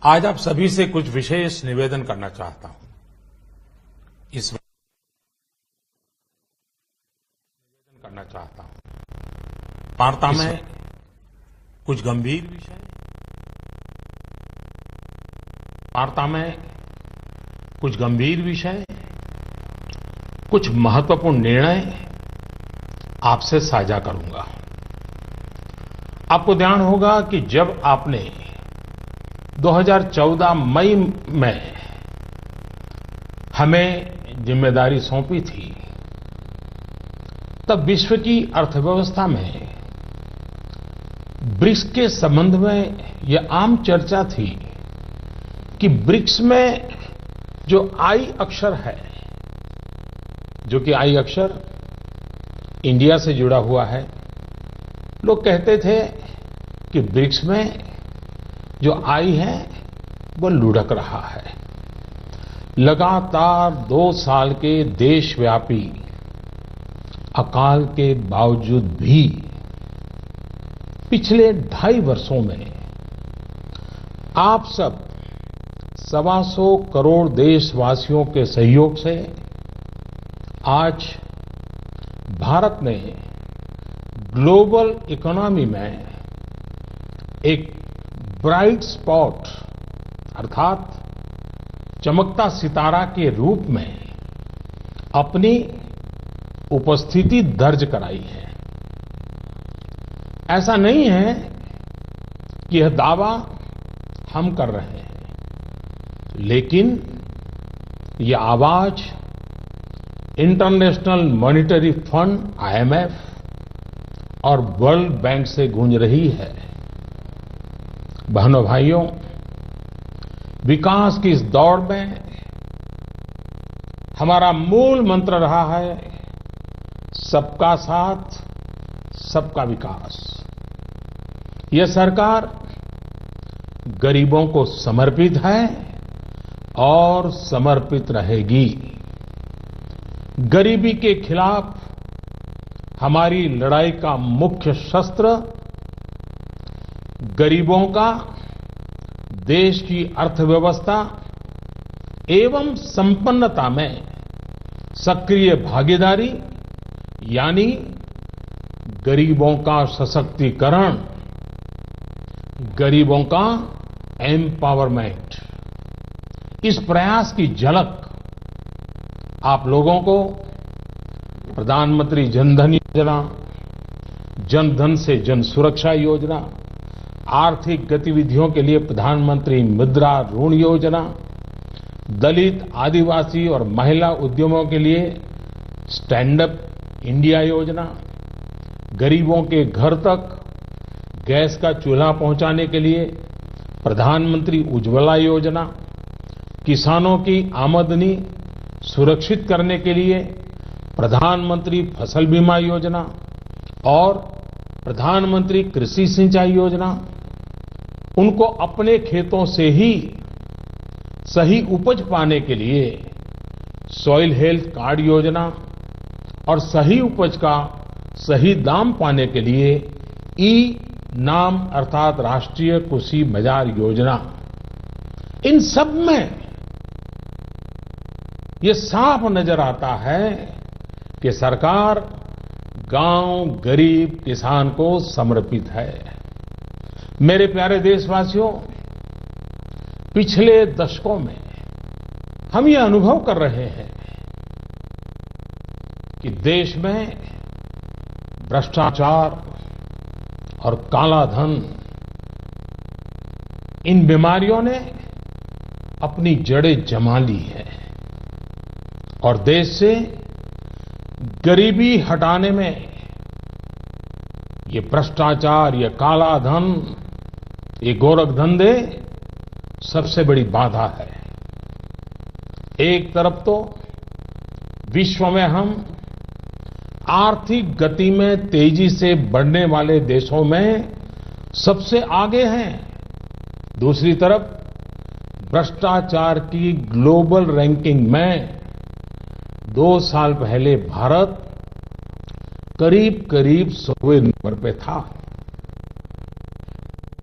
आज आप सभी से कुछ विशेष निवेदन करना चाहता हूं। इस वार्ता में कुछ गंभीर विषय, कुछ महत्वपूर्ण निर्णय आपसे साझा करूंगा। आपको ध्यान होगा कि जब आपने 2014 मई में हमें जिम्मेदारी सौंपी थी, तब विश्व की अर्थव्यवस्था में ब्रिक्स के संबंध में यह आम चर्चा थी कि ब्रिक्स में जो आई अक्षर है, जो कि आई अक्षर इंडिया से जुड़ा हुआ है, लोग कहते थे कि ब्रिक्स में जो आई है वो लुढ़क रहा है। लगातार 2 साल के देशव्यापी अकाल के बावजूद भी पिछले 2.5 वर्षों में आप सब 125 करोड़ देशवासियों के सहयोग से आज भारत ने ग्लोबल इकोनॉमी में एक ब्राइट स्पॉट अर्थात चमकता सितारा के रूप में अपनी उपस्थिति दर्ज कराई है। ऐसा नहीं है कि यह दावा हम कर रहे हैं, लेकिन यह आवाज इंटरनेशनल मॉनिटरी फंड IMF और वर्ल्ड बैंक से गूंज रही है। बहनों भाइयों, विकास की इस दौड़ में हमारा मूल मंत्र रहा है सबका साथ, सबका विकास। यह सरकार गरीबों को समर्पित है और समर्पित रहेगी। गरीबी के खिलाफ हमारी लड़ाई का मुख्य शस्त्र गरीबों का देश की अर्थव्यवस्था एवं संपन्नता में सक्रिय भागीदारी यानी गरीबों का सशक्तिकरण, गरीबों का एम्पावरमेंट, इस प्रयास की झलक आप लोगों को प्रधानमंत्री जनधन योजना, जनधन से जन सुरक्षा योजना, आर्थिक गतिविधियों के लिए प्रधानमंत्री मुद्रा ऋण योजना, दलित, आदिवासी और महिला उद्यमों के लिए स्टैंड अप इंडिया योजना, गरीबों के घर तक गैस का चूल्हा पहुंचाने के लिए प्रधानमंत्री उज्ज्वला योजना, किसानों की आमदनी सुरक्षित करने के लिए प्रधानमंत्री फसल बीमा योजना और प्रधानमंत्री कृषि सिंचाई योजना, उनको अपने खेतों से ही सही उपज पाने के लिए सॉइल हेल्थ कार्ड योजना और सही उपज का सही दाम पाने के लिए ई-नाम अर्थात राष्ट्रीय कृषि बाजार योजना, इन सब में ये साफ नजर आता है कि सरकार गांव, गरीब, किसान को समर्पित है। मेरे प्यारे देशवासियों, पिछले दशकों में हम ये अनुभव कर रहे हैं कि देश में भ्रष्टाचार और काला धन, इन बीमारियों ने अपनी जड़ें जमा ली है और देश से गरीबी हटाने में ये भ्रष्टाचार, ये काला धन, ये गोरखधंधे सबसे बड़ी बाधा है। एक तरफ तो विश्व में हम आर्थिक गति में तेजी से बढ़ने वाले देशों में सबसे आगे हैं, दूसरी तरफ भ्रष्टाचार की ग्लोबल रैंकिंग में 2 साल पहले भारत करीब करीब 100वें नंबर पे था।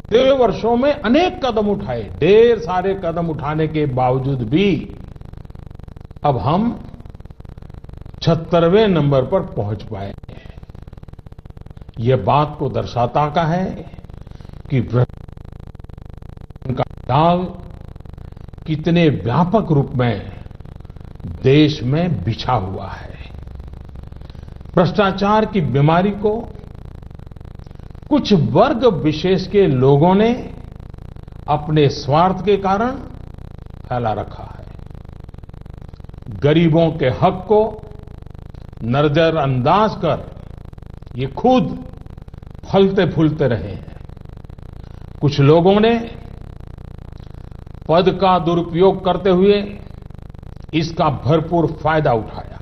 पिछले वर्षों में अनेक कदम उठाए, ढेर सारे कदम उठाने के बावजूद भी अब हम 76वें नंबर पर पहुंच पाए हैं। ये बात को दर्शाता का है कि भ्रष्टाचार का जाल कितने व्यापक रूप में देश में बिछा हुआ है। भ्रष्टाचार की बीमारी को कुछ वर्ग विशेष के लोगों ने अपने स्वार्थ के कारण फैला रखा है। गरीबों के हक को नजरअंदाज कर ये खुद फलते फूलते रहे हैं। कुछ लोगों ने पद का दुरुपयोग करते हुए इसका भरपूर फायदा उठाया।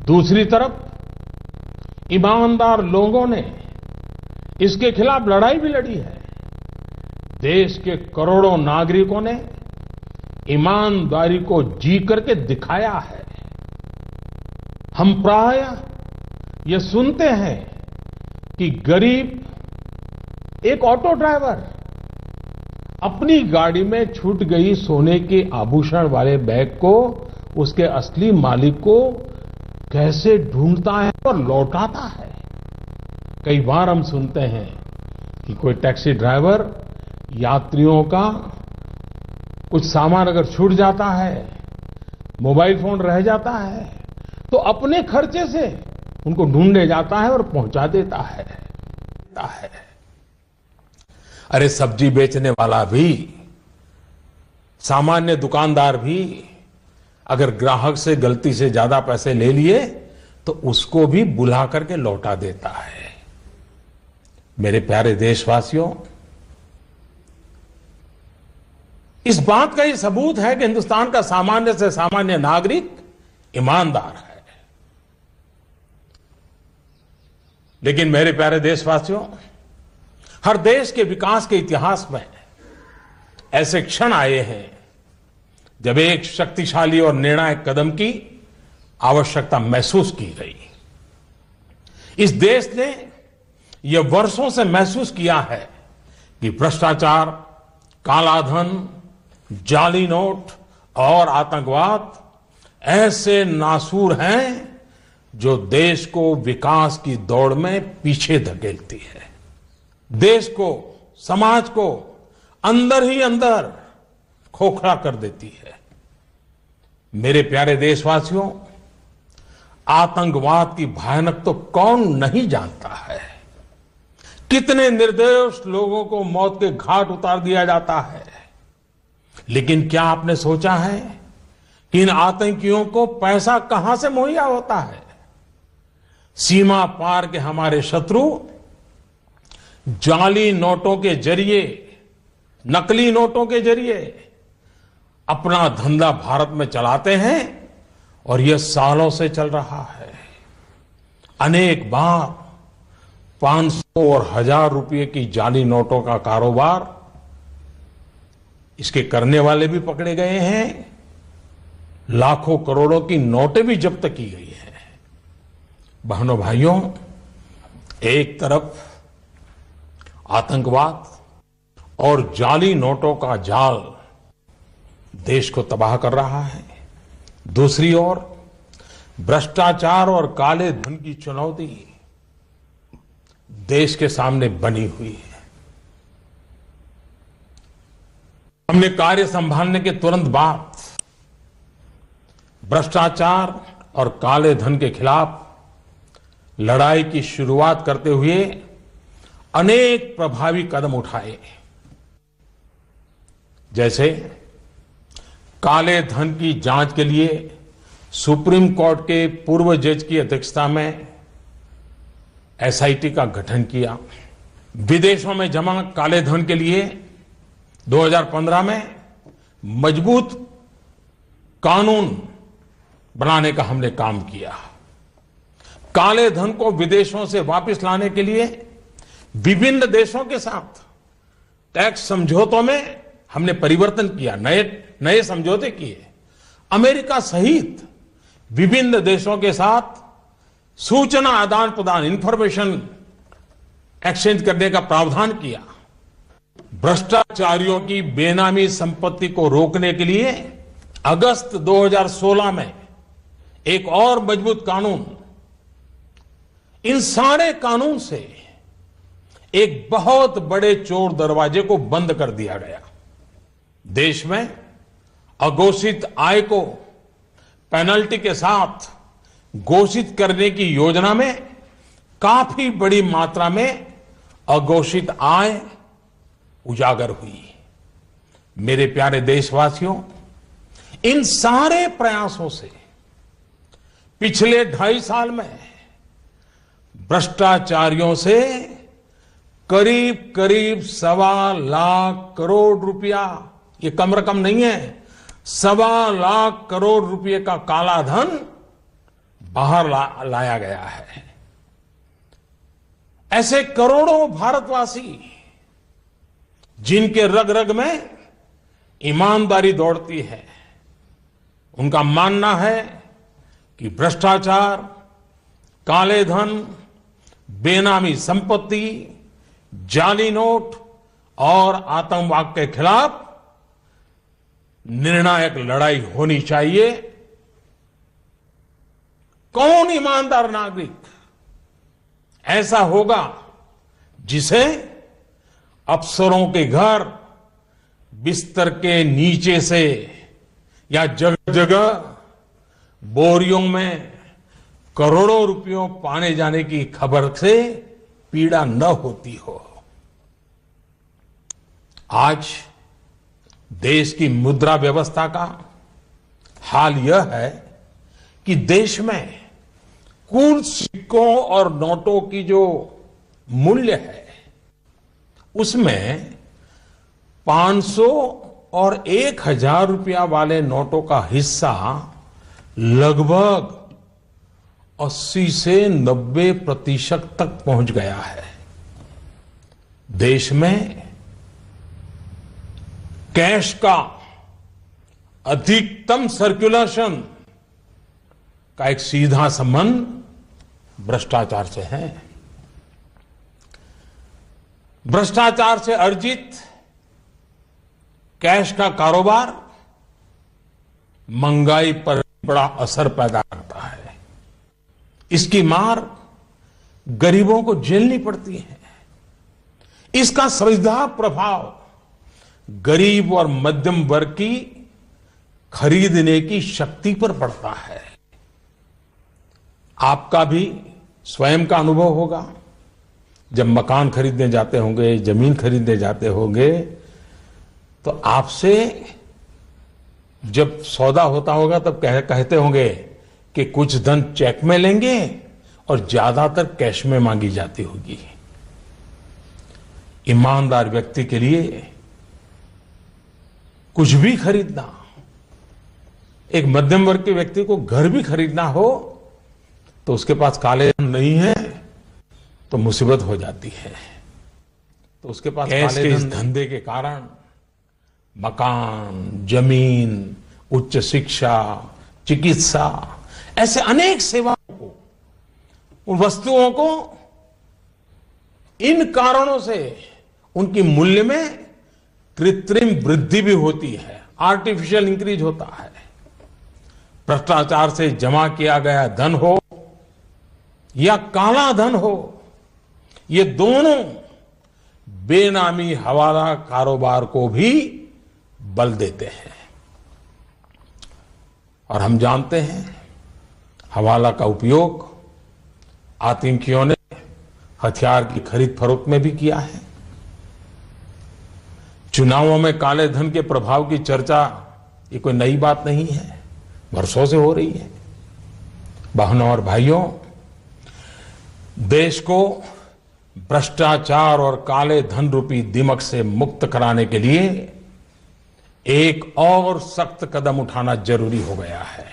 दूसरी तरफ ईमानदार लोगों ने इसके खिलाफ लड़ाई भी लड़ी है। देश के करोड़ों नागरिकों ने ईमानदारी को जी करके दिखाया है। हम प्रायः ये सुनते हैं कि गरीब एक ऑटो ड्राइवर अपनी गाड़ी में छूट गई सोने के आभूषण वाले बैग को उसके असली मालिक को कैसे ढूंढता है और लौटाता है। कई बार हम सुनते हैं कि कोई टैक्सी ड्राइवर यात्रियों का कुछ सामान अगर छूट जाता है, मोबाइल फोन रह जाता है, तो अपने खर्चे से उनको ढूंढने जाता है और पहुंचा देता है। अरे सब्जी बेचने वाला भी, सामान्य दुकानदार भी अगर ग्राहक से गलती से ज्यादा पैसे ले लिए तो उसको भी बुला करके लौटा देता है। मेरे प्यारे देशवासियों, इस बात का ये सबूत है कि हिंदुस्तान का सामान्य से सामान्य नागरिक ईमानदार है। लेकिन मेरे प्यारे देशवासियों, हर देश के विकास के इतिहास में ऐसे क्षण आए हैं जब एक शक्तिशाली और निर्णायक कदम की आवश्यकता महसूस की गई। इस देश ने यह वर्षों से महसूस किया है कि भ्रष्टाचार, कालाधन, जाली नोट और आतंकवाद ऐसे नासूर हैं जो देश को विकास की दौड़ में पीछे धकेलती है, देश को, समाज को अंदर ही अंदर खोखला कर देती है। मेरे प्यारे देशवासियों, आतंकवाद की भयानक तो कौन नहीं जानता है। कितने निर्दोष लोगों को मौत के घाट उतार दिया जाता है। लेकिन क्या आपने सोचा है कि इन आतंकियों को पैसा कहां से मुहैया होता है? सीमा पार के हमारे शत्रु जाली नोटों के जरिए, नकली नोटों के जरिए अपना धंधा भारत में चलाते हैं और यह सालों से चल रहा है। अनेक बार 500 और 1000 रुपए की जाली नोटों का कारोबार इसके करने वाले भी पकड़े गए हैं। लाखों करोड़ों की नोटें भी जब्त की गई हैं। बहनों भाइयों, एक तरफ आतंकवाद और जाली नोटों का जाल देश को तबाह कर रहा है, दूसरी ओर भ्रष्टाचार और काले धन की चुनौती देश के सामने बनी हुई है। हमने कार्य संभालने के तुरंत बाद भ्रष्टाचार और काले धन के खिलाफ लड़ाई की शुरुआत करते हुए अनेक प्रभावी कदम उठाए। जैसे काले धन की जांच के लिए सुप्रीम कोर्ट के पूर्व जज की अध्यक्षता में एसआईटी का गठन किया। विदेशों में जमा काले धन के लिए 2015 में मजबूत कानून बनाने का हमने काम किया। काले धन को विदेशों से वापस लाने के लिए विभिन्न देशों के साथ टैक्स समझौतों में हमने परिवर्तन किया, नए समझौते किए। अमेरिका सहित विभिन्न देशों के साथ सूचना आदान प्रदान, इंफॉर्मेशन एक्सचेंज करने का प्रावधान किया। भ्रष्टाचारियों की बेनामी संपत्ति को रोकने के लिए अगस्त 2016 में एक और मजबूत कानून, इन सारे कानून से एक बहुत बड़े चोर दरवाजे को बंद कर दिया गया। देश में अघोषित आय को पेनल्टी के साथ घोषित करने की योजना में काफी बड़ी मात्रा में अघोषित आय उजागर हुई। मेरे प्यारे देशवासियों, इन सारे प्रयासों से पिछले 2.5 साल में भ्रष्टाचारियों से करीब करीब 1.25 लाख करोड़ रुपया, ये कम रकम नहीं है, 1.25 लाख करोड़ रुपए का काला धन बाहर लाया गया है। ऐसे करोड़ों भारतवासी जिनके रग रग में ईमानदारी दौड़ती है, उनका मानना है कि भ्रष्टाचार, काले धन, बेनामी संपत्ति, जाली नोट और आतंकवाद के खिलाफ निर्णायक लड़ाई होनी चाहिए। कौन ईमानदार नागरिक ऐसा होगा जिसे अफसरों के घर बिस्तर के नीचे से या जगह जगह बोरियों में करोड़ों रुपयों पाने जाने की खबर से पीड़ा न होती हो। आज देश की मुद्रा व्यवस्था का हाल यह है कि देश में कुल सिक्कों और नोटों की जो मूल्य है, उसमें 500 और 1000 रुपया वाले नोटों का हिस्सा लगभग 80 से 90% तक पहुंच गया है। देश में कैश का अधिकतम सर्कुलेशन का एक सीधा संबंध भ्रष्टाचार से है। भ्रष्टाचार से अर्जित कैश का कारोबार महंगाई पर बड़ा असर पैदा करता है। इसकी मार गरीबों को झेलनी पड़ती है। इसका सीधा प्रभाव गरीब और मध्यम वर्ग की खरीदने की शक्ति पर पड़ता है। आपका भी स्वयं का अनुभव होगा, जब मकान खरीदने जाते होंगे, जमीन खरीदने जाते होंगे, तो आपसे जब सौदा होता होगा तब कहते होंगे कि कुछ धन चेक में लेंगे और ज्यादातर कैश में मांगी जाती होगी। ईमानदार व्यक्ति के लिए कुछ भी खरीदना, एक मध्यम वर्ग के व्यक्ति को घर भी खरीदना हो तो उसके पास काले धन नहीं है तो मुसीबत हो जाती है। तो उसके पास कैश के इस धंधे के कारण मकान, जमीन, उच्च शिक्षा, चिकित्सा, ऐसे अनेक सेवाओं को, उन वस्तुओं को इन कारणों से उनकी मूल्य में कृत्रिम वृद्धि भी होती है, आर्टिफिशियल इंक्रीज होता है। भ्रष्टाचार से जमा किया गया धन हो या काला धन हो, ये दोनों बेनामी हवाला कारोबार को भी बल देते हैं। और हम जानते हैं हवाला का उपयोग आतंकियों ने हथियार की खरीद फरोख्त में भी किया है। चुनावों में काले धन के प्रभाव की चर्चा ये कोई नई बात नहीं है, वर्षों से हो रही है। बहनों और भाइयों, देश को भ्रष्टाचार और काले धन रूपी दिमक से मुक्त कराने के लिए एक और सख्त कदम उठाना जरूरी हो गया है।